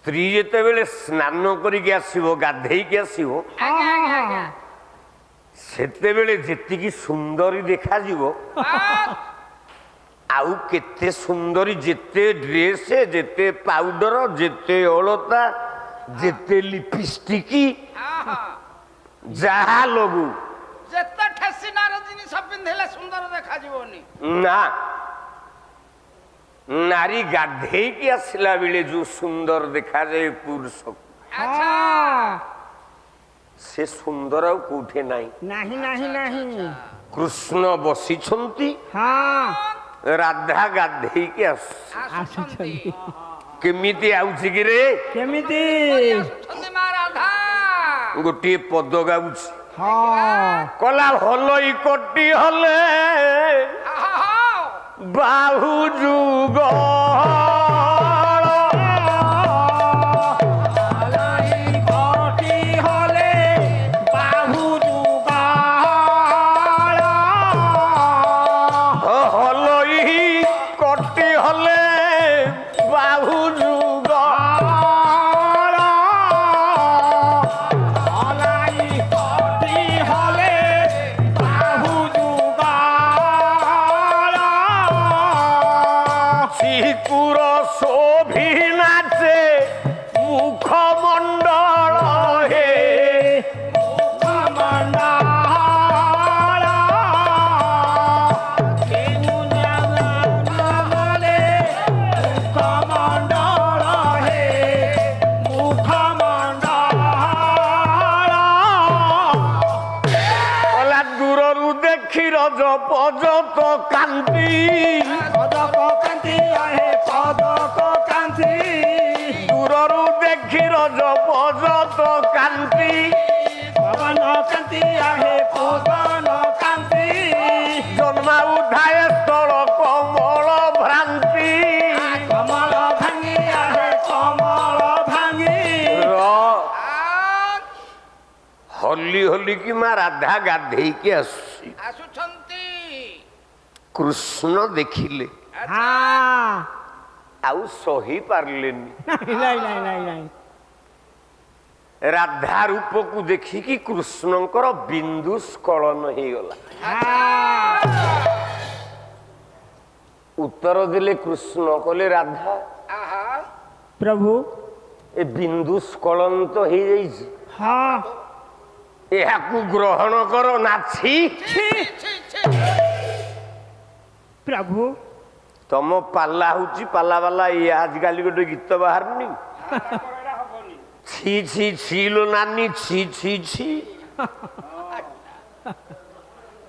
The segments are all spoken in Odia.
ସ୍ତ୍ରୀ ଯେତେବେଳେ ସ୍ନାନ କରିକି ଆସିବ ଗାଧେଇକି ଆସିବ ସେତେବେଳେ ଯେତିକି ସୁନ୍ଦରୀ ଦେଖାଯିବ ଆଉ କେତେ ସୁନ୍ଦରୀ ଯେତେ ଡ୍ରେସ ଯେତେ ପାଉଡର ଯେତେ ଅଳତା ଯେତେ ଲିପଷ୍ଟିକ ଯାହା ଲଗୁ ଯେତେ ଠେସିନାର ଜିନିଷ ପିନ୍ଧିଲେ ସୁନ୍ଦର ଦେଖାଯିବନି ନା ନାରୀ ଗାଧେଇକି ଆସିଲା ବେଳେ ଯୋଉ ସୁନ୍ଦର ଦେଖାଯାଏ ପୁରୁଷକୁ ସେ ସୁନ୍ଦର ଆଉ କୋଉଠି ନାହିଁ ନାହିଁ ନାହିଁ ନାହିଁ କୃଷ୍ଣ ବସିଛନ୍ତି ରାଧା ଗାଧେଇକି ଆସୁଛନ୍ତି କେମିତି ଆଉଛି କି ରେ କେମିତି ମା ରାଧା ଗୋଟିଏ ପଦ ଗାଉଛି ହଁ କଲା ହଲଇ କଟି ହଲେ ବାହୁ ଯୁଗ পদক কান্তি দূরରୁ দেখি রজ পদক কান্তি পবন কান্তি আহে পবন কান্তি জন্মা উধায় স্থল কমল ভ্রান্তি কমল ভাঙি আহে কমল ভাঙি হলি হলি কি মা রাধা গাধেইকি আসুছি কৃষ্ণ দেখিলে ଆଉ ସହି ପାରିଲେନି ରାଧା ରୂପକୁ ଦେଖିକି କୃଷ୍ଣଙ୍କର ବିନ୍ଦୁ ସ୍ଖଳନ ହେଇଗଲା ଉତ୍ତର ଦେଲେ କୃଷ୍ଣ କହିଲେ ରାଧା ପ୍ରଭୁ ଏ ବିନ୍ଦୁ ସ୍ଖଳନ ତ ହେଇଯାଇଛି ଏହାକୁ ଗ୍ରହଣ କର ନାଛି ପ୍ରଭୁ ତମ ପାଲା ହଉଛି ପାଲା ବାଲା ଇଏ ଆଜିକାଲି ଗୋଟେ ଗୀତ ବାହାରୁନି ଛି ଛି ଛି ଲୋ ନାନୀ ଛି ଛି ଛି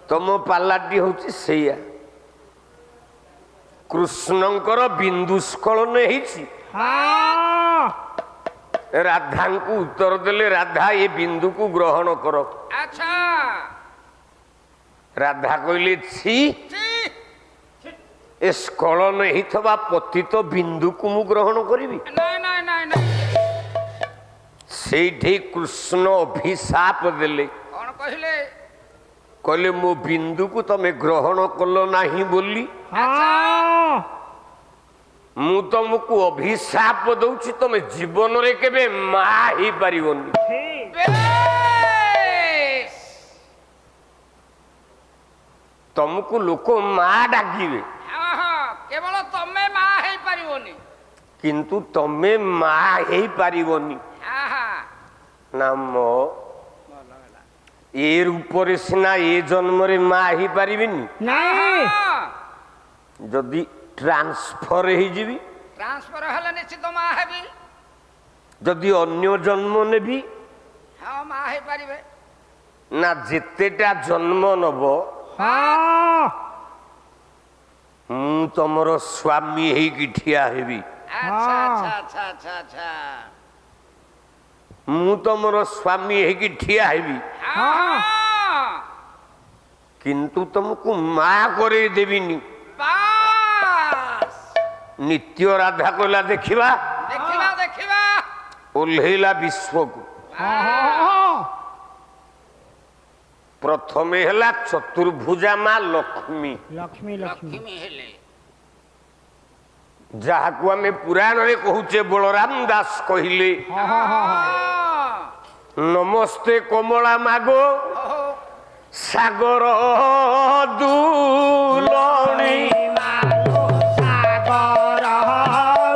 ତମ ପାଲାଟି ହଉଛି ସେଇଆ କୃଷ୍ଣଙ୍କର ବିନ୍ଦୁ ସ୍ଖଳନ ହେଇଛି ରାଧାଙ୍କୁ ଉତ୍ତର ଦେଲେ ରାଧା ଏ ବିନ୍ଦୁକୁ ଗ୍ରହଣ କର ରାଧା କହିଲେ ଛି ଏ ସ୍ଖଳନ ହେଇଥିବା ପତିତ ବିନ୍ଦୁକୁ ମୁଁ ଗ୍ରହଣ କରିବି ସେଇଠି କୃଷ୍ଣ ଅଭିଶାପ ଦେଲେ କହିଲେ ମୋ ବିନ୍ଦୁକୁ ତମେ ଗ୍ରହଣ କଲ ନାହିଁ ବୋଲି ମୁଁ ତମକୁ ଅଭିଶାପ ଦଉଛି ତମେ ଜୀବନରେ କେବେ ମା ହେଇପାରିବନି ତମକୁ ଲୋକ ମା ଡାକିବେ କେବଳ ତମେ ମା ହେଇପାରିବନି କିନ୍ତୁ ତମେ ମା ହେଇପାରିବନି ନାମ ଏ ରୂପରେ ସିନା ଏ ଜନ୍ମରେ ମା ହେଇପାରିବିନି ଯଦି ଟ୍ରାନ୍ସଫର ହେଇଯିବି ଟ୍ରାନ୍ସଫର ହେଲେ ନିଶ୍ଚିତ ମା ହେବି ଯଦି ଅନ୍ୟ ଜନ୍ମ ନେବି ମା ହେଇପାରିବେ ନା ଯେତେଟା ଜନ୍ମ ନବ ମୁଁ ତମର ସ୍ୱାମୀ ହେଇକି ଠିଆ ହେବି ମୁଁ ତମର ସ୍ୱାମୀ ହେଇକି ଠିଆ ହେବି କିନ୍ତୁ ତମକୁ ମା କରେଇ ଦେବିନି ନିତ୍ୟ ରାଧା କହିଲା ଦେଖିବା ଓହ୍ଲେଇଲା ବିଶ୍ୱକୁ ପ୍ରଥମେ ହେଲା ଚତୁର୍ଭୁଜା ମା ଲକ୍ଷ୍ମୀ ଲକ୍ଷ୍ମୀ ଲକ୍ଷ୍ମୀ ହେଲେ ଯାହାକୁ ଆମେ ପୁରାଣରେ କହୁଛେ ବଳରାମ ଦାସ କହିଲେ ନମସ୍ତେ କମଳା ମାଗ ସାଗର ଦୁଲଣୀ ସାଗର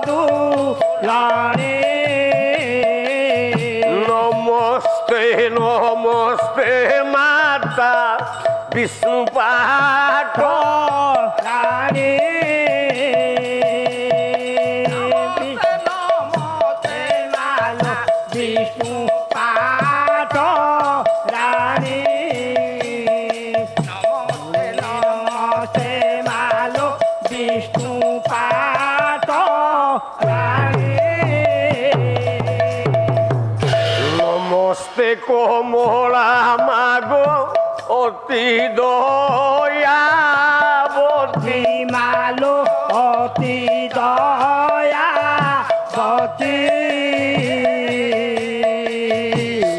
ଦୁଲଣୀ ନମସ୍ତେ ନମସ୍ତେ ମାତା ବିଷ୍ଣୁ ପାଠ ରାଣୀ বিষ্ণু পাঠ রানী নমস্তে মালো বিষ্ণু পাঠ রানী নমস্তে কমলা মাগ অতি দয়াবতী মালো অতি দয়া বতী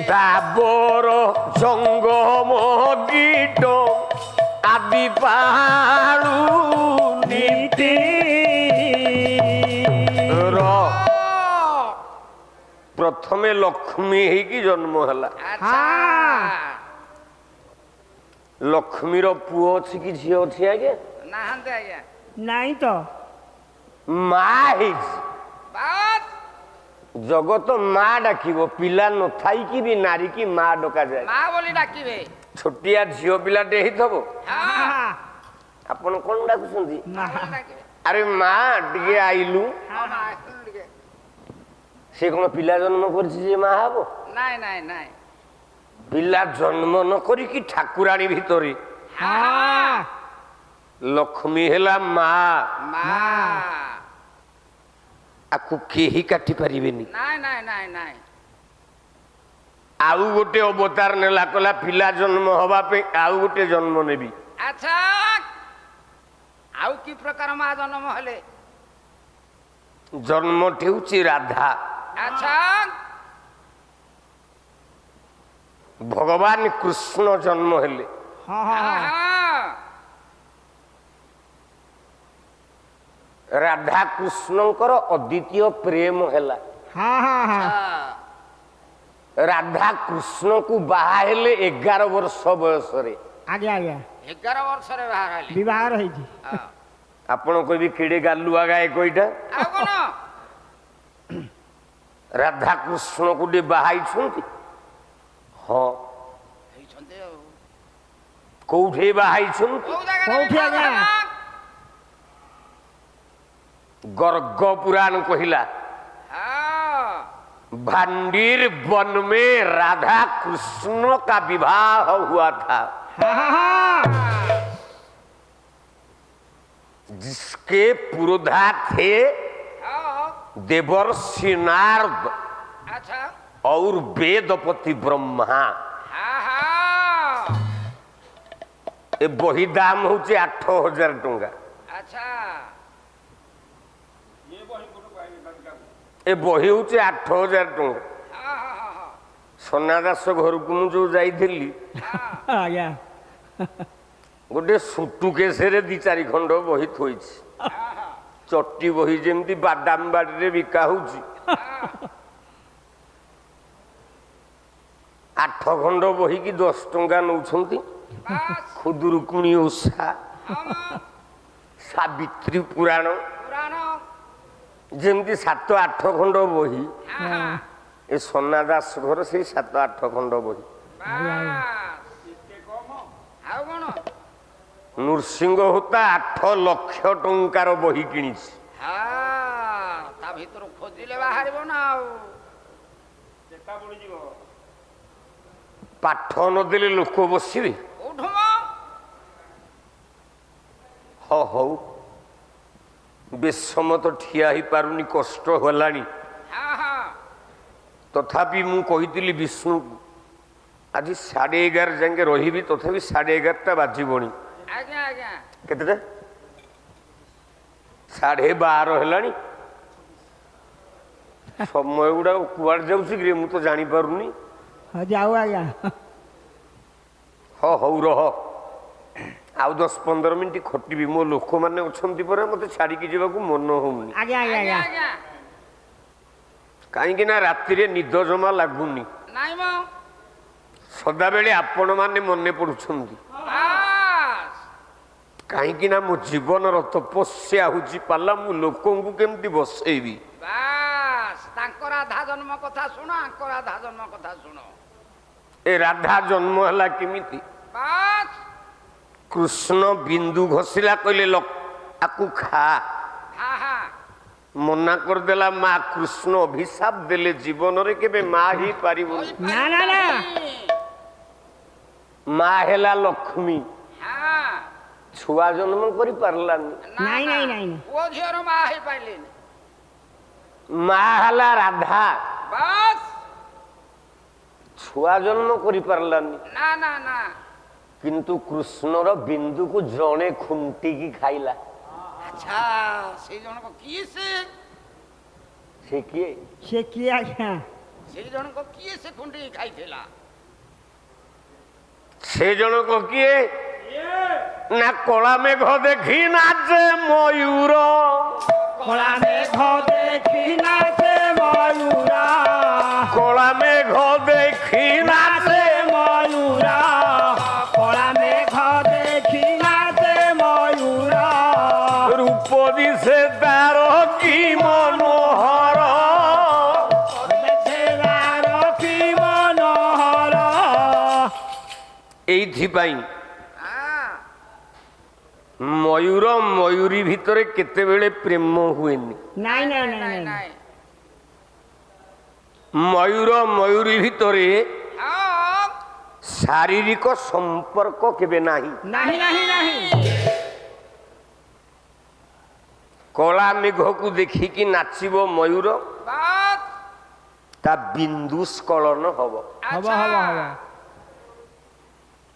তাবর জঙ্গম গীত আদি পাহাড়ু নীতি র প্রথমে লক্ষ্মী ହେଇକି জন্ম ହେଲା ଲକ୍ଷ୍ମୀର ପୁଅ ଅଛି କି ଝିଅ ଅଛି ଆଜ୍ଞା ନାହାନ୍ତି ଆଜ୍ଞା ନାଇଁ ତ ମା ହେଇଛି ବାସ୍ ଜଗତ ମା ଡାକିବ ପିଲା ନଥାଇକି ବି ନାରୀ କି ମା ଡକାଯାଏ ମା ବୋଲି ଡାକିବେ ଛୋଟିଆ ଝିଅ ପିଲାଟେ ହେଇଥିବ ହଁ ଆପଣ କଣ ଡାକୁଛନ୍ତି ମା ବୋଲି ଡାକିବେ ଆରେ ମା ଟିକେ ଆଇଲୁ ହଁ ମା ଟିକେ ସେ କଣ ପିଲା ଜନ୍ମ କରିଛି ଯେ ମା ହବ ନାଇଁ ନାଇଁ ନାଇଁ ପିଲା ଜନ୍ମ ନ କରିକି ଠାକୁରାଣୀ ଭିତରେ ଲକ୍ଷ୍ମୀ ହେଲା ମା ମା ଆକୁ କେହି କାଟି ପାରିବେନି ନାଇଁ ନାଇଁ ନାଇଁ ନାଇଁ ଆଉ ଗୋଟେ ଅବତାର ନେଲା କଲା ପିଲା ଜନ୍ମ ହବା ପାଇଁ ଆଉ ଗୋଟେ ଜନ୍ମ ନେବି ଆଚ୍ଛା ଆଉ କି ପ୍ରକାର ମା ଜନ୍ମ ହେଲେ ଜନ୍ମଟି ହେଉଛି ରାଧା ଆଚ୍ଛା ଭଗବାନ କୃଷ୍ଣ ଜନ୍ମ ହେଲେ ହଁ ହଁ ରାଧା କୃଷ୍ଣଙ୍କର ଅଦ୍ୱିତୀୟ ପ୍ରେମ ହେଲା ହଁ ହଁ ହଁ ରାଧା କୃଷ୍ଣକୁ ବାହା ହେଲେ 11 ବର୍ଷ ବୟସରେ ଆଜ୍ଞା ଆଜ୍ଞା 11 ବର୍ଷରେ ବାହାର ହେଲେ ବିବାହର ହେଇଛି ଆପଣ କହିବେ କେଡେ ଗାଲୁଆ ଗାଏ କଇଟା ଆଉ କଣ ରାଧା କୃଷ୍ଣକୁ ଟିକେ ବାହାଇଛନ୍ତି ହଁ ହେଇଛନ୍ତି ଆଉ କୋଉଠି ବାହାଇଛନ୍ତି କୋଉ ଜାଗାରେ କୋଉଠି ଆଜ୍ଞା? गर्ग पुराण कहिला भांडीर वन में राधा कृष्ण का विवाह हुआ था जिसके पुरोधा थे देवर्षि नारद अच्छा और वेदपति ब्रह्मा ए बही दाम होचे 8,000 टंका अच्छा ए बही होचे 8,000 टंका सोना दास घर को मु जो जाइथिली आज्ञा गोटे सुटुकेस रे 2-4 खंड बही थोइछि चट्टी बही जेमती बादाम बाड़ी रे बिका होउछि 8 खंड बही की 10 टंका नौछंती खुदुरुकुणी ओषा सावित्री पुराण पुराण जेमती 7-8 खंड बही ए सोना दास घर से 7-8 खंड बही ଆଉ କଣ नृसिंह होता 8 लक्ष टंकार बही किणी ତା ଭିତରୁ ଖୋଜିଲେ ବାହାରିବ ନା ଆଉ पाठ नदेले लोक बसबे କୋଉଠୁ हौ बेसम तो ठिया ही पारुनी कष्ट होलानी तथापि मु कहितली विष्णु आज 11:30 जाके रही तथापि 11:30 बाजिबणी ଆଜ୍ଞା ଆଜ୍ଞା केतेटा 12:30 हेलानी समय गुड़ा कुआड़ जाउछि कि मु तो जानी पारुनी जाऊ आज्ञा हौ रह ଆଉ 10-15 ମିନିଟ୍ ଖଟିବି। ମୋ ଲୋକମାନେ ଅଛନ୍ତି ପରା, ମତେ ଛାଡ଼ିକି ଯିବାକୁ ମନ ହଉନି। ଆଜ୍ଞା ଆଜ୍ଞା ଆଜ୍ଞା ଆଜ୍ଞା ଆଜ୍ଞା କାହିଁକି ନା ରାତିରେ ନିଦ ଜମା ଲାଗୁନି। ନାଇଁ ମ ସଦାବେଳେ ଆପଣମାନେ ମନେ ପଡୁଛନ୍ତି। ବାସ୍ କାହିଁକି ନା ମୋ ଜୀବନର ତପସ୍ୟା ହଉଛି ପାଲା, ମୁଁ ଲୋକଙ୍କୁ କେମିତି ବସେଇବି। ବାସ୍ ତାଙ୍କ ରାଧା ଜନ୍ମ କଥା ଶୁଣ, ଆଙ୍କ ରାଧା ଜନ୍ମ କଥା ଶୁଣ। ଏ ରାଧା ଜନ୍ମ ହେଲା କେମିତି? ବାସ୍ କୃଷ୍ଣ ବିନ୍ଦୁ ଘଷିଲା, କହିଲେ ଆକୁ ଖା। ହଁ ହଁ ମନା କରିଦେଲା ମା। କୃଷ୍ଣ ଅଭିଶାପ ଦେଲେ ଜୀବନରେ କେବେ ମା ହେଇପାରିବନି। ନା ନା ନା ମା ହେଲା ଲକ୍ଷ୍ମୀ, ହଁ ଛୁଆ ଜନ୍ମ କରିପାରିଲାନି। ନାଇଁ ନାଇଁ ନାଇଁ ପୁଅ ଝିଅର ମା ହେଇପାରିଲେନି। ମା ହେଲା ରାଧା, ବାସ୍ ଛୁଆ ଜନ୍ମ କରିପାରିଲାନି। ନା ନା ନା କିନ୍ତୁ କୃଷ୍ଣର ବିନ୍ଦୁକୁ ଜଣେ ଖୁଣ୍ଟିକି ଖାଇଲା। ଆଚ୍ଛା ସେଇ ଜଣକ କିଏ ସେ କିଏ? ସେ କିଏ ଆଜ୍ଞା? ସେଇ ଜଣକ କିଏ ସେ ଖୁଣ୍ଡି ଖାଇଥିଲା? ସେ ଜଣକ କିଏ? ନା କଳା ମେଘ ଦେଖି ନାଚେ ମୟୂର। କଳା ମେଘ ଦେଖି ନାଚେ ମୟୂର, କଳା ମେଘ ଦେଖି ନାଚେ ମୟୂର, କଳା ମେଘ ଦେଖି ନାଚେ ମୟୂର, ରୂପ ଦିଶେ ତାର କି ମନୋହର। କି ମନୋହର। এইଥିପାଇଁ ହଁ ମୟୂର ମୟୂରୀ ଭିତରେ କେତେବେଳେ ପ୍ରେମ ହୁଏନି। ନାଇଁ ନାଇଁ ନାଇଁ ନାଇଁ ନାଇଁ ମୟୂର ମୟୂରୀ ଭିତରେ ହଁ ଶାରୀରିକ ସମ୍ପର୍କ କେବେ ନାହିଁ। ନାହିଁ ନାହିଁ ନାହିଁ। କଳା ମେଘକୁ ଦେଖିକି ନାଚିବ ମୟୂର, ବାସ୍ ତା ବିନ୍ଦୁ ସ୍ଖଳନ ହବ। ହବ ଆଚ୍ଛା ହବ ହବ।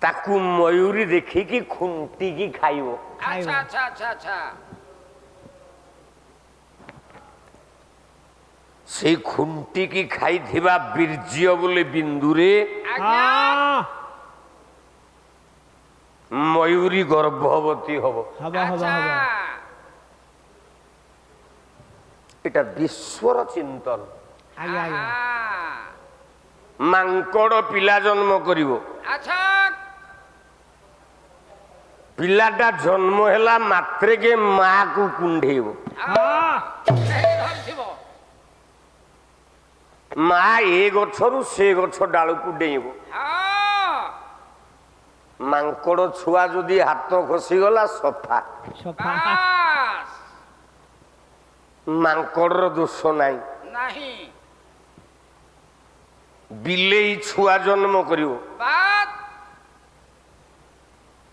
ତାକୁ ମୟୂରୀ ଦେଖିକି ଖୁଣ୍ଟିକି ଖାଇବ। ଆଚ୍ଛା ଆଚ୍ଛା ଆଚ୍ଛା ଆଚ୍ଛା ସେଇ ଖୁଣ୍ଟିକି ଖାଇଥିବା ବୀର୍ଯ୍ୟ ବୋଲି ବିନ୍ଦୁରେ ଆଜ୍ଞା ହଁ ମୟୂରୀ ଗର୍ଭବତୀ ହବ। ହବ ହବ ଆଚ୍ଛା ହବ। এটা ବିଶ୍ୱର ଚିନ୍ତନ। ଆଜ୍ଞା ଆଜ୍ଞା। ମାଙ୍କଡ ପିଲା ଜନ୍ମ କରିବ। ଆଚ୍ଛା ପିଲାଟା ଜନ୍ମ ହେଲା ମାତ୍ରେକେ ମାକୁ କୁଣ୍ଢେଇବ। ହଁ ଧରିଥିବ ମା ଏ ଗଛରୁ ସେ ଗଛ ଡାଳକୁ ଡେଇଁବ। ହଁ ମାଙ୍କଡ ଛୁଆ ଯଦି ହାତ ଖସିଗଲା ସଫା। ସଫା। ବାସ୍ ମାଙ୍କଡର ଦୋଷ ନାହିଁ। ନାହିଁ ବିଲେଇ ଛୁଆ ଜନ୍ମ କରିବ। ବାସ୍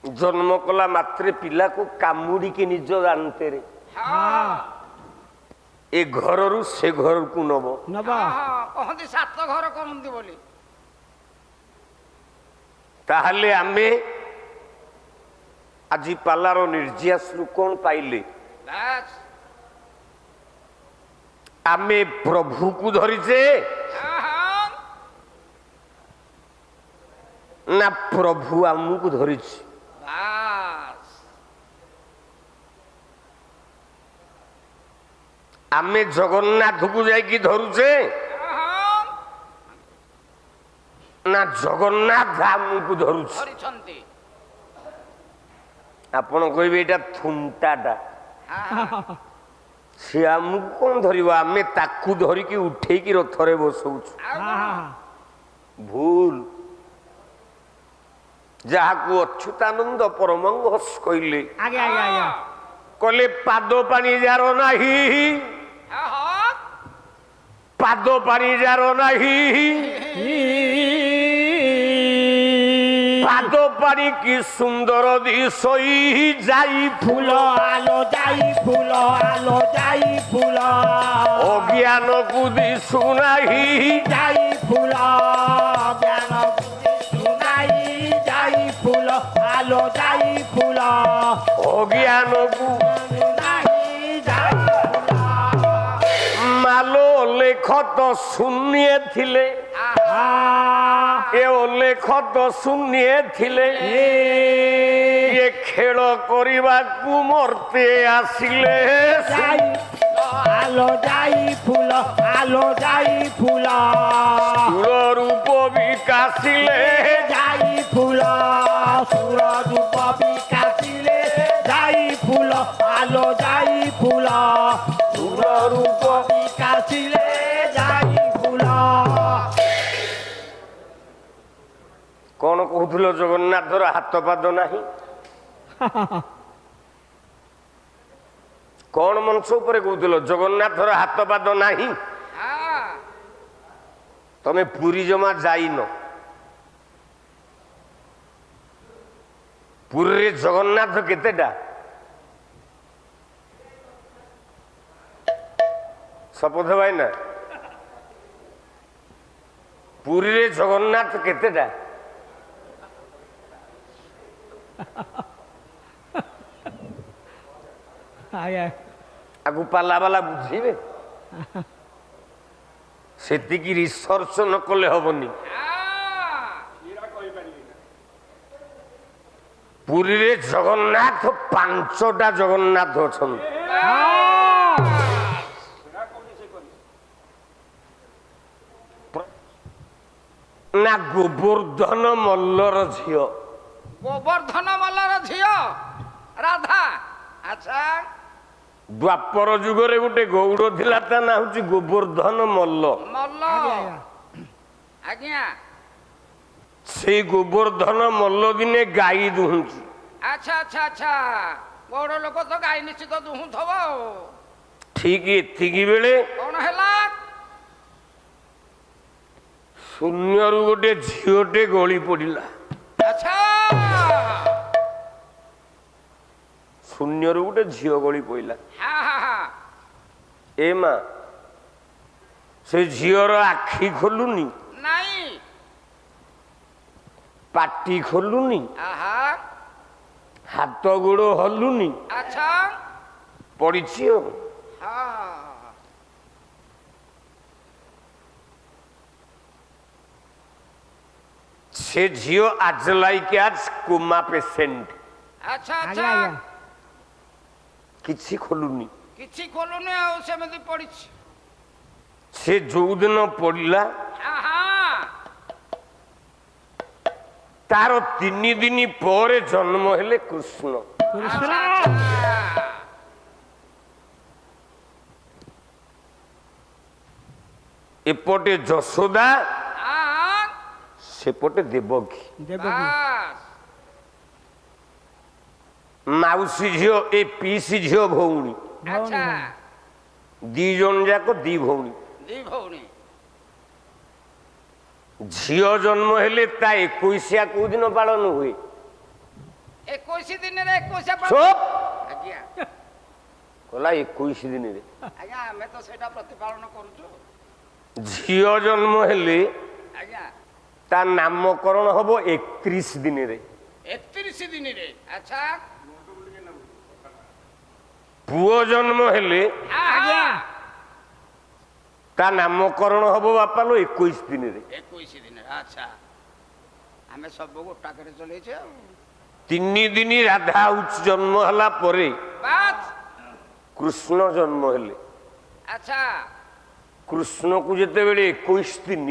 ଜନ୍ମ କଲା ମାତ୍ରେ ପିଲାକୁ କାମୁଡିକି ନିଜ ଦାନ୍ତରେ ହଁ ଏ ଘରରୁ ସେ ଘରକୁ ନବ। ନବ। ହଁ କହନ୍ତି 7 ଘର କରନ୍ତି ବୋଲି। ତାହେଲେ ଆମେ ଆଜି ପାଲାର ନିର୍ଯାସରୁ କଣ ପାଇଲେ? ବାସ୍ ଆମେ ପ୍ରଭୁକୁ ଧରିଛେ ହଁ ନା ପ୍ରଭୁ ଆମକୁ ଧରିଛି? ବାସ୍ ଆମେ ଜଗନ୍ନାଥକୁ ଯାଇକି ଧରୁଛେ ହଁ ନା ଜଗନ୍ନାଥ ଆମକୁ ଧରୁଛି? ଧରିଛନ୍ତି ଆପଣ କହିବେ ଏଇଟା ଥୁଣ୍ଟାଟା, ହଁ ସେ ଆମକୁ କଣ ଧରିବ? ଆମେ ତାକୁ ଧରିକି ଉଠେଇକି ରଥରେ ବସଉଛୁ। ଆଉ ହଁ କଣ? ହଁ ଭୁଲ। ଯାହାକୁ ଅଚ୍ୟୁତାନନ୍ଦ ପରମହଂସ କହିଲେ, ଆଜ୍ଞା ଆଜ୍ଞା ଆଜ୍ଞା। କହିଲେ ପାଦ ପାଣି ଯାର ନାହିଁ, ହଁ ପାଦ ପାଣି ଯାର ନାହିଁ, ପାଦ ପାଣି କି ସୁନ୍ଦର ଦିଶଇ ଯାଇ ফুল আলো যাই ফুল আলো যাই ফুল অজ্ঞানକୁ ଦିଶୁ ନାହିଁ। যাই ফুল জ্ঞান শুনাই যাই ফুল আলো যাই ফুল অজ্ঞানକୁ শুনাই যাই ফুল মাললে ଲେଖ ତ ଶୂନ୍ୟ ଥିଲେ ଏ ଲେଖ ତ ଶୂନ୍ୟ ଥିଲେ ଏ ଖେଳ କରିବାକୁ ମର୍ତ୍ତେ ଆସିଲେ ଯାଇ ଆଲୋ ଯାଇ ଫୁଲ ଆଲୋ ଯାଇ ଫୁଲ ସୁର ରୂପ ବିକାଶିଲେ ଯାଇ ଫୁଲ ସୁର ରୂପ ବିକାଶିଲେ ଯାଇ ଫୁଲ ଆଲୋ ଯାଇ ଫୁଲ ସୁର ରୂପ ବିକାଶିଲେ ଯାଇ ଫୁଲ। କଣ କହୁଥିଲ ଜଗନ୍ନାଥର ହାତ ପାଦ ନାହିଁ? କଣ ମଞ୍ଚ ଉପରେ କହୁଥିଲ ଜଗନ୍ନାଥର ହାତ ପାଦ ନାହିଁ? ତମେ ପୁରୀ ଜମା ଯାଇନ। ପୁରୀରେ ଜଗନ୍ନାଥ କେତେଟା? ଶପଥ ଭାଇନା, ପୁରୀରେ ଜଗନ୍ନାଥ କେତେଟା? ଆକୁ ପାଲା ବାଲା ବୁଝିବେ, ସେତିକି ରିସର୍ଚ୍ଚ ନ କଲେ ହବନି। ପୁରୀରେ ଜଗନ୍ନାଥ 5ଟା ଜଗନ୍ନାଥ ଅଛନ୍ତି। ନା ଗୋବର୍ଦ୍ଧନ ମଲ୍ଲର ଝିଅ, ଗୋବର୍ଦ୍ଧନ ମଲ୍ଲର ଝିଅ ରାଧା। ଆଚ୍ଛା, ଦ୍ୱାପର ଯୁଗରେ ଗୋଟେ ଗୌଡ଼ ଥିଲା, ତା ନାଁ ହଉଛି ଗୋବର୍ଦ୍ଧନ ମଲ୍ଲ। ମଲ୍ଲ, ଆଜ୍ଞା। ସେଇ ଗୋବର୍ଦ୍ଧନ ମଲ୍ଲ ଦିନେ ଗାଈ ଦୁହୁଁଛି। ଆଚ୍ଛା ଆଚ୍ଛା ଆଚ୍ଛା, ବଡ଼ ଲୋକ ତ ଗାଈ ନିଶ୍ଚିତ ଦୁହୁଁଥବ ଆଉ। ଠିକ ଏତିକି ବେଳେ କଣ ହେଲା? ଶୂନ୍ୟରୁ ଗୋଟେ ଝିଅଟେ ଗଳି ପଡ଼ିଲା। ଆଚ୍ଛା, ଶୂନ୍ୟରୁ ଗୋଟେ ଝିଅ ଗଳି ପଡ଼ିଲା। ଏ ମା, ସେ ଝିଅର ଆଖି ଖୋଲୁନି, ନାଇଁ, ପାଟି ଖୋଲୁନି, ଆହା, ହାତ ଗୋଡ଼ ହଲୁନି, ଆଚ୍ଛା, ପଡ଼ିଛି ଆଉ। ହଁ, ସେ ଝିଅ ଆଜ ଲାଇକ୍ ଆଜ କୋମା ପେସେଣ୍ଟ। ଆଚ୍ଛା ଆଚ୍ଛା, କିଛି ଖୋଲୁନି, କିଛି ଖୋଲୁନି ଆଉ ସେମିତି ପଡିଛି। ସେ ଯୋଉଦିନ ପଡ଼ିଲା ଆହା, ତାର 3 ଦିନ ପରେ ଜନ୍ମ ହେଲେ କୃଷ୍ଣ। ଆଚ୍ଛା, ଆଚ୍ଛା, ଏପଟେ ଯଶୋଦା, ଆହା, ସେପଟେ ଦେବକୀ। ବାସ୍, ମାଉସୀ ଝିଅ ଏ ପିଇସି ଝିଅ ଭଉଣୀ, ଆଚ୍ଛା, 2 ଜଣ ଯାକ 2 ଭଉଣୀ। ଦି ଭଉଣୀ। ଝିଅ ଜନ୍ମ ହେଲେ ତା 21 କୋଉ ଦିନ ପାଳନ ହୁଏ? 21 ଦିନରେ 21 ଚୁପ୍! ଆଜ୍ଞା କହିଲା 21 ଦିନରେ। ଆଜ୍ଞା, ଆମେ ତ ସେଇଟା ପ୍ରତିପାଳନ କରୁଛୁ। ଝିଅ ଜନ୍ମ ହେଲେ ଆଜ୍ଞା, ତା ନାମକରଣ ହବ 31 ଦିନରେ। 31 ଦିନରେ। ଆଚ୍ଛା, ପୁଅ ଜନ୍ମ ହେଲେ ଆଜ୍ଞା, ତା ନାମକରଣ ହବ ବାପାଲୋ 21 ଦିନରେ। 21 ଦିନରେ। ଆଚ୍ଛା, ଆମେ ସବୁ ଗୋଟାକରେ ଚଲେଇଛେ ଆଉ। 3 ଦିନ ରାଧା ଜନ୍ମ ହେଲା ପରେ ବାସ୍, କୃଷ୍ଣ ଜନ୍ମ ହେଲେ। ଆଚ୍ଛା, କୃଷ୍ଣକୁ ଯେତେବେଳେ 21 ଦିନ,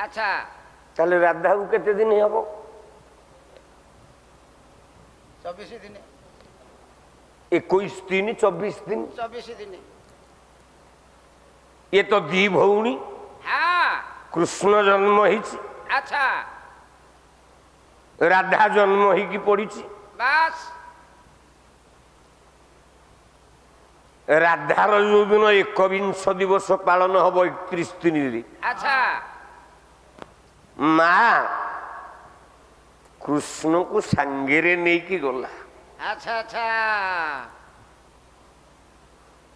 ଆଚ୍ଛା, ତାହେଲେ ରାଧାକୁ କେତେ ଦିନ ହବ? 24 ଦିନ। 21 ଦିନ 24 ଦିନ। 24 ଦିନ। ଏ ତ 2 ଭଉଣୀ, ହଁ, କୃଷ୍ଣ ଜନ୍ମ ହେଇଛି, ଆଚ୍ଛା, ରାଧା ଜନ୍ମ ହେଇକି ପଡିଛି। ବାସ୍, ରାଧାର ଯୋଉଦିନ 21 ଦିବସ ପାଳନ ହବ 31 ଦିନରେ, ଆଚ୍ଛା, ମା କୃଷ୍ଣକୁ ସାଙ୍ଗରେ ନେଇକି ଗଲା। ଆଚ୍ଛା, ଆଚ୍ଛା,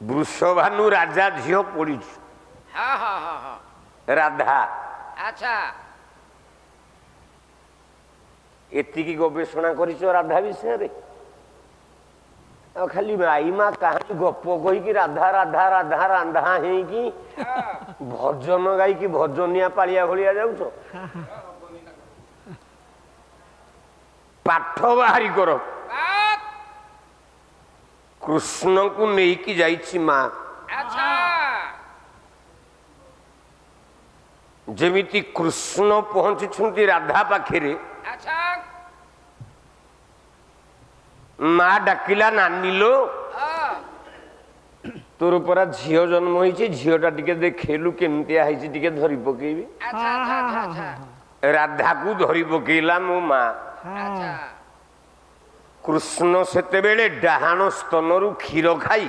ବୃଷଭାନୁ ରାଜା ଝିଅ ପଡିଛି ହଁ ହଁ ହଁ ହଁ, ରାଧା। ଆଚ୍ଛା, ଏତିକି ଗବେଷଣା କରିଛ ରାଧା ବିଷୟରେ? ଖାଲି ମାଇ ମା କାହାଣୀ ଗପ କହିକି ରାଧା ରାଧା ରାଧା ରାନ୍ଧା ହେଇକି ଭଜନ ଗାଇକି ଭଜନିଆ ପାଳିଆ ଭଳିଆ ଯାଉଛ। ପାଠ ବାହାରି କର। କୃଷ୍ଣଙ୍କୁ ନେଇକି ଯାଇଛି ମା। ଯେମିତି କୃଷ୍ଣ ପହଞ୍ଚିଛନ୍ତି ରାଧା ପାଖରେ, ମା ଡାକିଲା ନାନିଲୋ ତୋର ପରା ଝିଅ ଜନ୍ମ ହେଇଛି, ଝିଅଟା ଟିକେ ଦେଖେଇଲୁ କେମିତିଆ ହେଇଛି ଟିକେ ଧରି ପକେଇବି। ରାଧାକୁ ଧରି ପକେଇଲା ମୋ ମା। କୃଷ୍ଣ ସେତେବେଳେ ଡାହାଣ ସ୍ତନରୁ କ୍ଷୀର ଖାଇ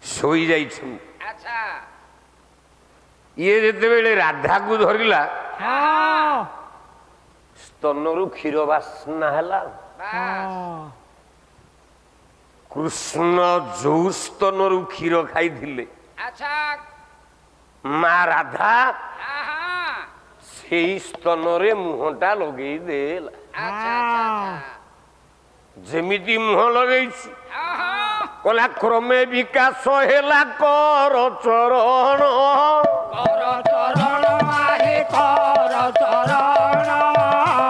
ଶୋଇ ଯାଇଛନ୍ତି। ଇଏ ଯେତେବେଳେ ରାଧାକୁ ଧରିଲା ସ୍ତନରୁ କ୍ଷୀର ବାସ୍ନା ହେଲା। କୃଷ୍ଣ ଯୋଉ ସ୍ତନରୁ କ୍ଷୀର ଖାଇଥିଲେ ମା ରାଧା ସେଇ ସ୍ତନରେ ମୁହଁଟା ଲଗେଇ ଦେଲା। ଯେମିତି ମୁହଁ ଲଗେଇଛି କଲା କ୍ରମେ ବିକାଶ ହେଲା କର ଚରଣ,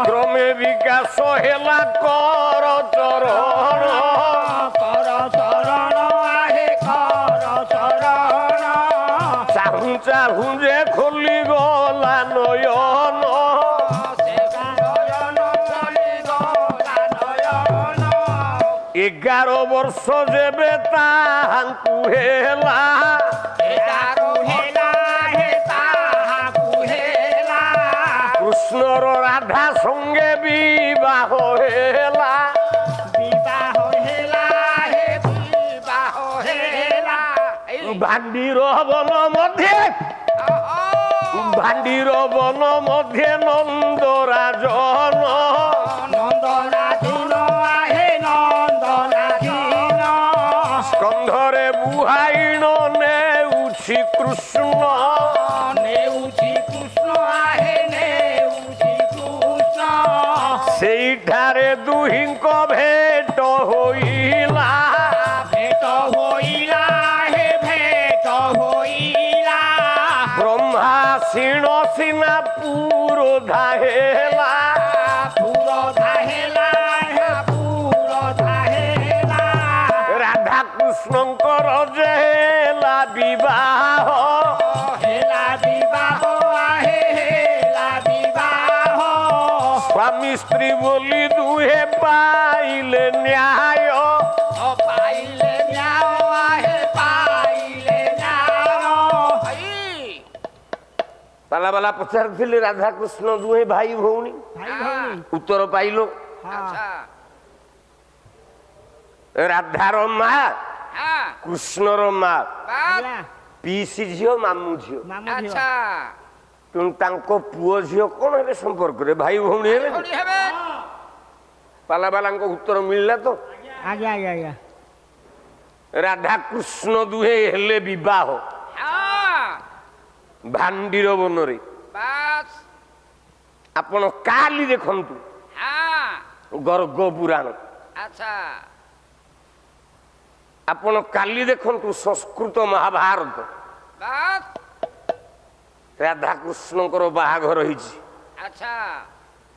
କ୍ରମେ ବିକାଶ ହେଲା କର ଚରଣ, ଚାହୁଁ ଚାହୁଁ ଯେ ଖୋଲି ଗଲା ନୟନ, 11 ବର୍ଷ ଯେବେ ତାହାଙ୍କୁ ହେଲା, କୃଷ୍ଣର ରାଧା ସଙ୍ଗେ ବିବାହ ହେଲା। ଭାଣ୍ଡିର ବନ ମଧ୍ୟେ ନନ୍ଦରାଜନ, ସ୍କନ୍ଧରେ ବୁହାଇଣ ନେଉଛି କୃଷ୍ଣ, ସେଇଠାରେ ଦୁହିଁଙ୍କ ଭେଟ ହୋଇଲା, ବ୍ରହ୍ମାସୀନ ସିନା ପୁରୋଧା ହେଲା, ରାଧା କୃଷ୍ଣଙ୍କର ଯେ ହେଲା ବିବାହ, ସ୍ୱାମୀ ସ୍ତ୍ରୀ ବୋଲି ଦୁହେଁ ପାଇଲେ ନ୍ୟାୟ, ପାଲା ବାଲା ପଚାରିଥିଲେ ରାଧା କୃଷ୍ଣ ଦୁହେଁ ଭାଇ ଭଉଣୀ, ଉତ୍ତର ପାଇଲ। ରାଧାର ମା କୃଷ୍ଣର ମା ପିଇସି ଝିଅ ମାମୁଁ ଝିଅ, ତେଣୁ ତାଙ୍କ ପୁଅ ଝିଅ କଣ ହେଲେ ସମ୍ପର୍କରେ ଭାଇ ଭଉଣୀ ହେଲେ। ପାଲା ବାଲାଙ୍କ ଉତ୍ତର ମିଳିଲା ତ। ରାଧା କୃଷ୍ଣ ଦୁହେଁ ହେଲେ ବିବାହ ଭାଣ୍ଡିର ବନରେ। ଆପଣ କାଲି ଦେଖନ୍ତୁ ଗର୍ଗ ପୁରାଣ, ଆପଣ କାଲି ଦେଖନ୍ତୁ ସଂସ୍କୃତ ମହାଭାରତ। ରାଧାକୃଷ୍ଣଙ୍କର ବାହାଘର ହେଇଛି,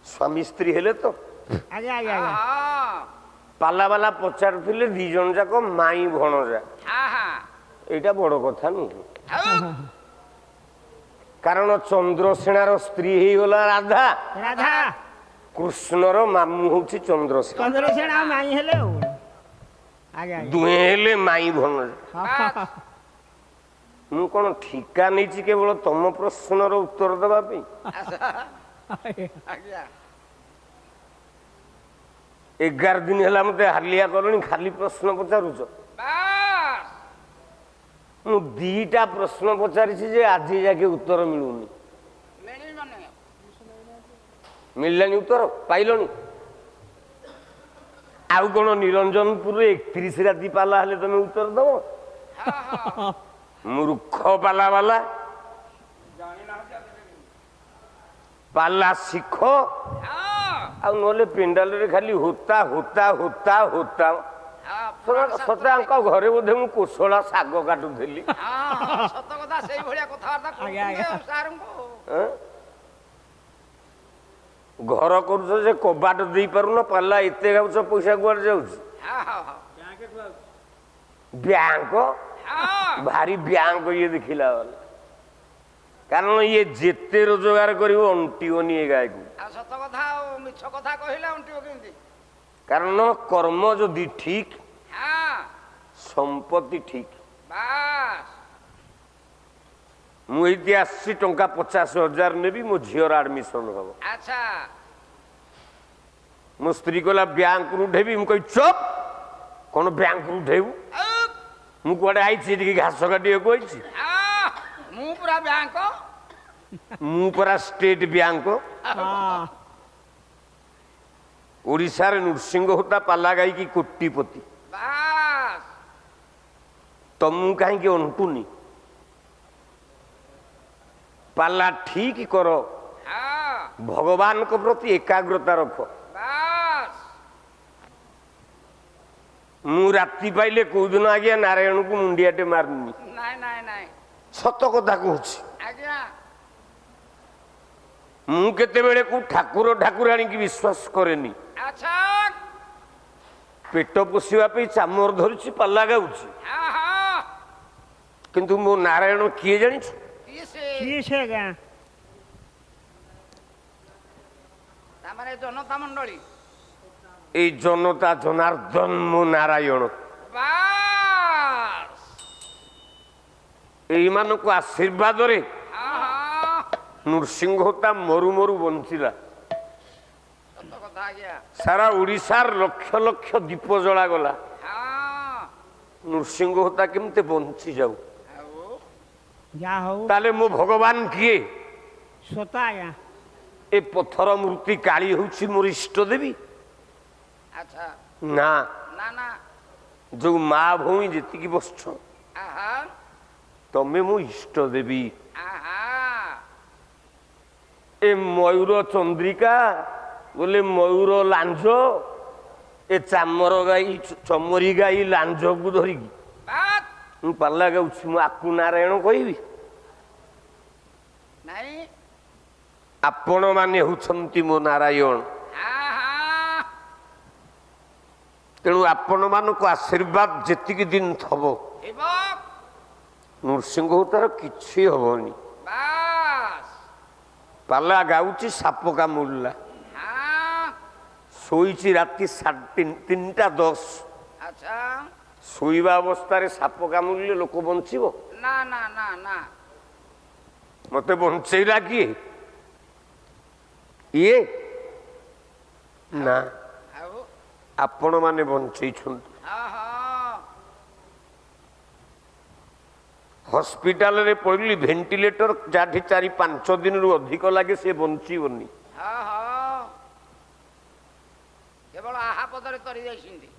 ସ୍ୱାମୀ ସ୍ତ୍ରୀ ହେଲେ ତ। ପାଲା ବାଲା ପଚାରୁଥିଲେ 2 ଜଣ ଯାକ ମାଇଁ ଭଣଜା, ଏଇଟା ବଡ କଥା ନୁହେଁ। କାରଣ ଚନ୍ଦ୍ରସେନାର ସ୍ତ୍ରୀ ହେଇଗଲା ରାଧା, କୃଷ୍ଣର ମାମୁଁ ହଉଛି ଚନ୍ଦ୍ରସେନା, ଦୁହେଁ ହେଲେ ମାଇଁ ଭଣଜା। ମୁଁ କଣ ଠିକା ନେଇଛି କେବଳ ତମ ପ୍ରଶ୍ନର ଉତ୍ତର ଦେବା ପାଇଁ? 11 ଦିନ ହେଲା ମତେ ହାଲିଆ କଲଣି, ଖାଲି ପ୍ରଶ୍ନ ପଚାରୁଛ। ମୁଁ 2ଟା ପ୍ରଶ୍ନ ପଚାରିଛି ଯେ ଆଜି ଯାକେ ଉତ୍ତର ମିଳୁନି। ମିଳିଲାନି ଉତ୍ତର, ପାଇଲନି? ଆଉ କଣ ନିରଞ୍ଜନପୁରରେ 31 ରାତି ପାଲା ହେଲେ ତମେ ଉତ୍ତର ଦବ? ମୂର୍ଖ ପାଲା ବାଲା, ପାଲା ଶିଖ, ଆଉ ନହେଲେ ପେଣ୍ଡାଲରେ ଖାଲି ହୋତା ହୋତା ହୋତା ହୋତା ସତେ ଆଙ୍କ ଘରେ ବୋଧେ ମୁଁ କୋଶଳା ଶାଗ କାଟୁଥିଲି। ସତ କଥା ସେଇଭଳିଆ କଥାବାର୍ତ୍ତା କରୁଛନ୍ତି ସାରଙ୍କୁ। ଘର କରୁଛ ଯେ କବାଟ ଦେଇପାରୁନ ପାଲା ଏତେ ଗାଉଛ ପଇସା କୁଆଡେ ଯାଉଛି? ବ୍ୟାଙ୍କ ଭାରି ବ୍ୟାଙ୍କ ଇଏ ଦେଖିଲା ବେଲେ କାରଣ ଇଏ ଯେତେ ରୋଜଗାର କରିବ ଅଣ୍ଟିବନି ଏ ଗାଈକୁ। ସତ କଥା ଆଉ ମିଛ କଥା କହିଲେ ଅଣ୍ଟିବ କେମିତି? କାରଣ କର୍ମ ଯଦି ଠିକ ସମ୍ପତ୍ତି ଠିକ। ମୁଁ ଏଇଠି ଆସିଛି ଟଙ୍କା 50,000 ନେବି ମୋ ଝିଅର ଆଡମିସନ ହବ। ମୋ ସ୍ତ୍ରୀ କହିଲା ବ୍ୟାଙ୍କରୁ ଉଠେଇବି। ମୁଁ କହି ଚୁପ କଣ ବ୍ୟାଙ୍କରୁ ଉଠେଇବୁ? ମୁଁ କୁଆଡେ ଆଇଛି ଟିକେ ଘାସ କାଟିବାକୁ ଆଇଛି? ମୁଁ ପୁରା ବ୍ୟାଙ୍କ ମୁଁ ପରା ଷ୍ଟେଟ ବ୍ୟାଙ୍କ। ଓଡ଼ିଶାରେ ନୃସିଂହ ହୋତା ପାଲା ଗାଇକି କୋଟିପତି। ତମକୁ କାହିଁକି ଅଣ୍ଟୁନି? ପାଲା ଠିକ କର, ଭଗବାନଙ୍କ ପ୍ରତି ଏକାଗ୍ରତା ରଖ। ମୁଁ ରାତି ପାଇଲେ କୋଉଦିନ ଆଜ୍ଞା ନାରାୟଣକୁ ମୁଣ୍ଡିଆଟେ ମାରୁନି। ସତ କଥା କହୁଛି। ମୁଁ କେତେବେଳେ କୋଉ ଠାକୁର ଠାକୁରାଣୀକି ବିଶ୍ୱାସ କରେନି। ପେଟ ପୋଷିବା ପାଇଁ ଚାମର ଧରୁଛି ପାଲା ଗାଉଛି, କିନ୍ତୁ ମୋ ନାରାୟଣ କିଏ ଜାଣିଛୁ? ଜନତା ମଣ୍ଡଳୀ এই জনতা জনার্দন মো নারায়ণ। এইମାନଙ୍କୁ ଆଶୀର୍ବାଦରେ ନୃସିଂହ ହୋତା ମରୁ ମରୁ ବଞ୍ଚିଲା। ସାରା ଓଡ଼ିଶାର ଲକ୍ଷ ଲକ୍ଷ ଦୀପ ଜଳାଗଲା। ନୃସିଂହ ହୋତା କେମିତି ବଞ୍ଚି ଯାଉ? ତାହେଲେ ମୋ ଭଗବାନ କିଏ? ଏ ପଥର ମୂର୍ତ୍ତି କାଳି ହଉଛି ମୋର ଇଷ୍ଟ ଦେବୀ? ନା, ଯୋଉ ମା ଭଉଣୀ ଯେତିକି ବସିଛ ତମେ ମୋ ଇଷ୍ଟ ଦେବୀ। ଏ ମୟୂର ଚନ୍ଦ୍ରିକା ବୋଲେ ମୟୂର ଲାଞ୍ଜ, ଏ ଚାମର ଗାଈ ଚମରି ଗାଈ ଲାଞ୍ଜକୁ ଧରିକି ମୁଁ ପାଲା ଗାଉଛି। ମୁଁ ଆକୁ ନାରାୟଣ କହିବି? ଆପଣ ମାନେ ହଉଛନ୍ତି ମୋ ନାରାୟଣ। ତେଣୁ ଆପଣ ମାନଙ୍କୁ ଆଶୀର୍ବାଦ ଯେତିକି ଦିନ ଥବ ନୃସିଂହ ହୋତାର କିଛି ହବନି। ପାଲା ଗାଉଛି ସାପ କାମୁଡ଼ିଲା, ଶୋଇଛି ରାତି 3:10। ଶୋଇବା ଅବସ୍ଥାରେ ସାପ କାମୁଡ଼ିଲେ ଲୋକ ବଞ୍ଚିବ? ମତେ ବଞ୍ଚେଇଲା କିଏ? ଇଏ ନା, ଆପଣ ମାନେ ବଞ୍ଚେଇଛନ୍ତି। ହସ୍ପିଟାଲରେ ପଡ଼ିଲି, ଭେଣ୍ଟିଲେଟର ଯାଠି 4-5 ଦିନରୁ ଅଧିକ ଲାଗେ ସେ ବଞ୍ଚିବନି। କେବଳ ଆହା ପଦରେ ତରି ଯାଇଛନ୍ତି।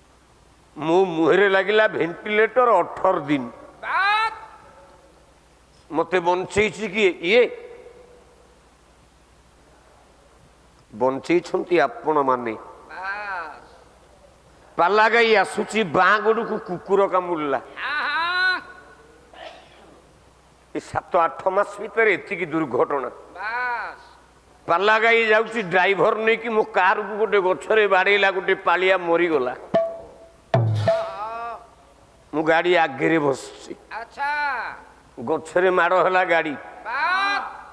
ମୋ ମୁହଁରେ ଲାଗିଲା ଭେଣ୍ଟିଲେଟର 18 ଦିନ। ମତେ ବଞ୍ଚେଇଛି କିଏ? ଇଏ ବଞ୍ଚେଇଛନ୍ତି ଆପଣ ମାନେ। ପାଲା ଗାଈ ଆସୁଛି, ବାଁ ଗୋଡକୁ କୁକୁର କାମୁଡ଼ିଲା। ଏ 7-8 ମାସ ଭିତରେ ଏତିକି ଦୁର୍ଘଟଣା। ପାଲା ଗାଈ ଯାଉଛି, ଡ୍ରାଇଭର ନେଇକି ମୋ କାରକୁ ଗୋଟେ ଗଛରେ ବାଡେଇଲା, ଗୋଟେ ପାଳିଆ ମରିଗଲା। ମୁଁ ଗାଡି ଆଗରେ ବସିଛି, ଗଛରେ ମାଡ଼ ହେଲା ଗାଡି।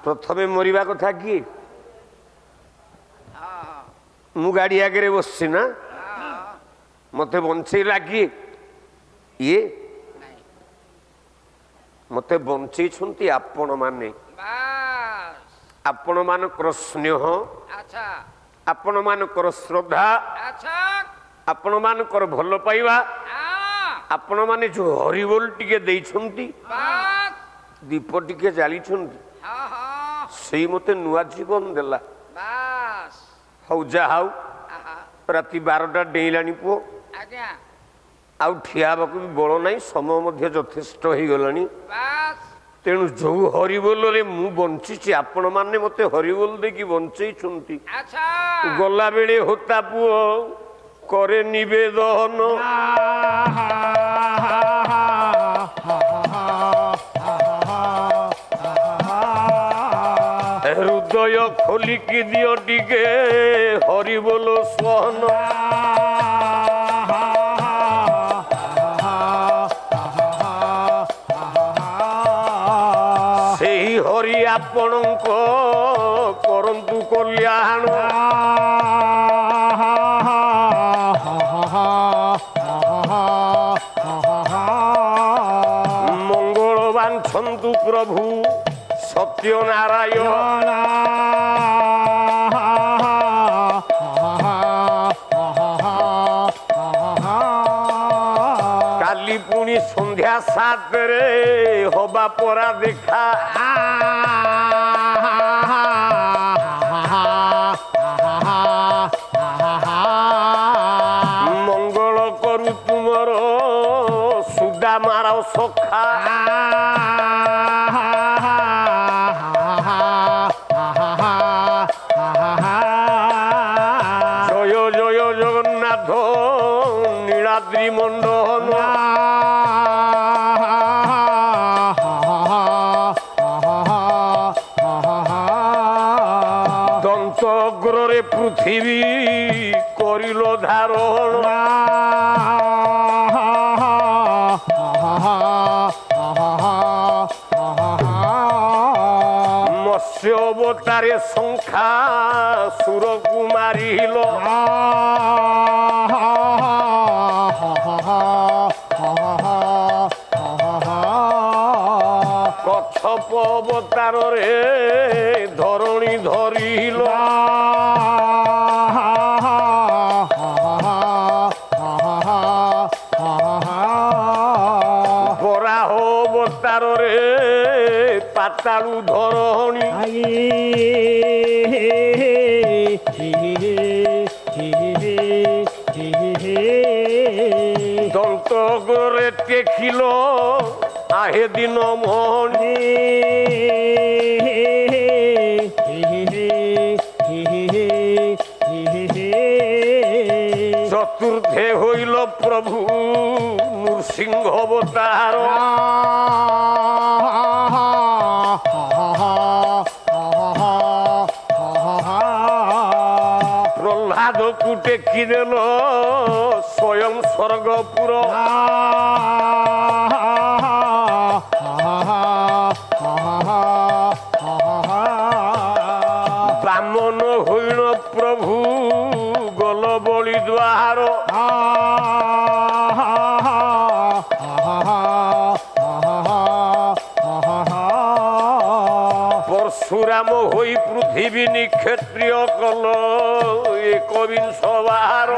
ପ୍ରଥମେ ମରିବା କଥା କିଏ? ମୁଁ ଗାଡି ଆଗରେ ବସିଛି ନା, ମତେ ବଞ୍ଚେଇଲା କିଏ? ଇଏ ମତେ ବଞ୍ଚେଇଛନ୍ତି ଆପଣ ମାନେ। ଆପଣ ମାନଙ୍କର ସ୍ନେହ, ଆପଣ ମାନଙ୍କର ଶ୍ରଦ୍ଧା, ଆପଣ ମାନଙ୍କର ଭଲ ପାଇବା, ଆପଣ ମାନେ ଯୋଉ ହରିବୋଲ ଟିକେ ଦେଇଛନ୍ତି, ଦୀପ ଟିକେ ଜାଳିଛନ୍ତି, ସେଇ ମତେ ନୂଆ ଜୀବନ ଦେଲା। ହଉ ଯାହା ହଉ, ରାତି 12ଟା ଡେଇଁଲାଣି ପୁଅ, ଆଉ ଠିଆ ହେବାକୁ ବି ବଳ ନାହିଁ, ସମୟ ମଧ୍ୟ ଯଥେଷ୍ଟ ହେଇଗଲାଣି। ତେଣୁ ଯୋଉ ହରିବୋଲରେ ମୁଁ ବଞ୍ଚିଛି ଆପଣ ମାନେ ମତେ ହରିବୋଲ ଦେଇକି ବଞ୍ଚେଇଛନ୍ତି। ଆଚ୍ଛା ଗଲାବେଳେ ହୋତା ପୁଅ করে নিবেদন হৃদয় খোলিকি দিও টিকে হরি বলো সোহন সেই হরি আপনক করন্তু কল্যাণ মঙ্গলবান ছন্দু প্রভু সত্যনারায়ণ কালি পুনি সন্ধ্যা 7রে হবা পরা দেখা মঙ্গল করু তুমর সুদা মারাও সখা জয় জয় জগন্নাথ নীলাদ্রি মন্ডল দন্ত অগ্রে পৃথিবী করিল ধারণ মৎস্য অবতারে সংখ্যা সুর কুমারিল কচ্ছপ অবতারে ধরণী ধরিল বরাহ অবতারে পাতালু ধরণী দন্ত গরে টেকিল আহে দিন মণি চতুর্থে হইল প্রভু নৃসিংহ অবতার প্রহ্লাদ কুটে কি দেল স্বয়ং স্বর্গপুর ব্রাহ্মণ হইল প্রভু গল বলি দ্বার পরশুরাম হই পৃথিবী নিক্ষেত্রীয় কল একবিংশ বার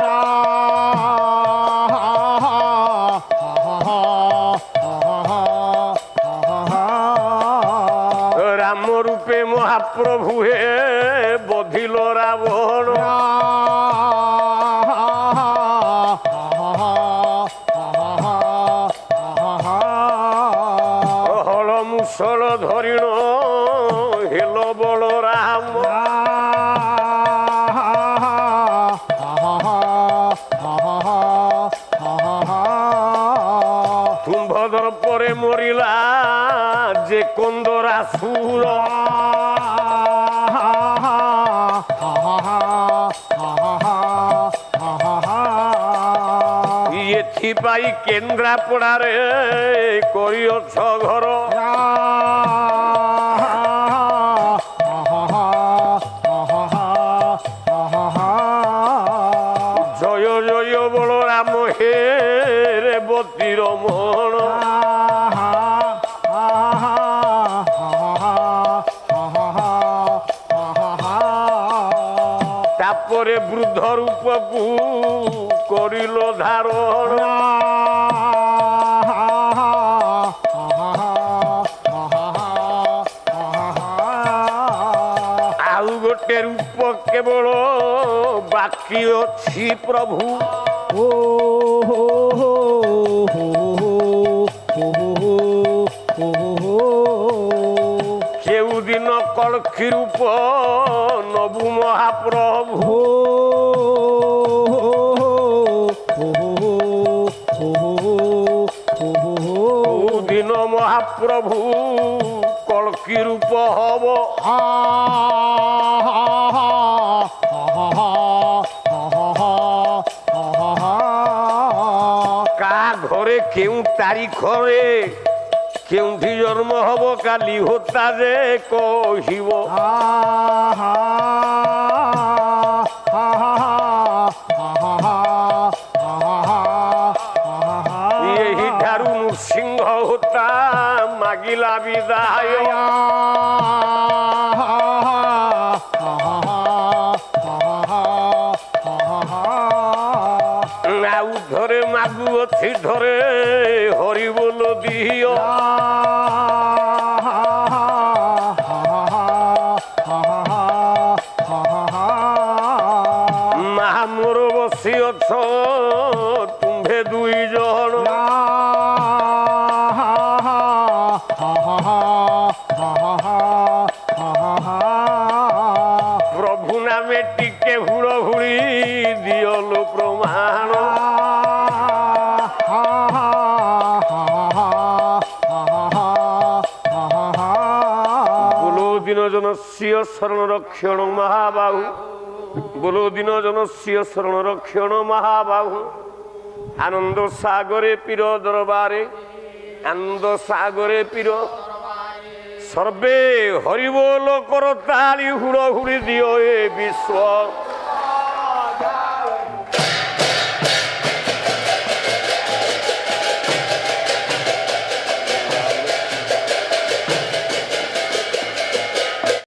রাম রূপে মহাপ্রভু হে বধিল রাবণ হল মুসল ধরিণ হেল বল রাম তুম্ভদর পরে মরিলা যে কন্দরা সুর এথিপাই কেন্দ্রাপড়ারে করিଅছ ঘর জয় জয় বলরাম হে রে বতির মন তাপরে বৃদ্ধ রূপকু করিল ধারণ ଆଉ ଗୋଟେ ରୂପ କେବଳ ବାକି ଅଛି ପ୍ରଭୁ কলকি রূপ নবু মহাপ্রভু দিন মহাপ্রভু কলকি রূপ হব কা ঘরে কেউ তারিখরে কেউঠি জন্ম হব কালি হোতা যে কহিব এই ঠারু নৃসিংহ হোতা মাগিলা বিদায় নাউ ধরে মাগু অছি ধরে হরি বল দিও মামুর বসি অছ তুম্ভে দুই জন প্রভু নামে টিকে হুড় হুড়ি দিয়ল প্রমাণ বলো দিন জনস্য শরণ রক্ষণ মহাবাহু বলো দিন জনস্য শরণ রক্ষণ মহাবাহু আনন্দ সাগরে পীর দরবারে আনন্দ সাগরে পীর সর্বে হরিবোল কর তালি হুড় হুড়ি দিও এ বিশ্ব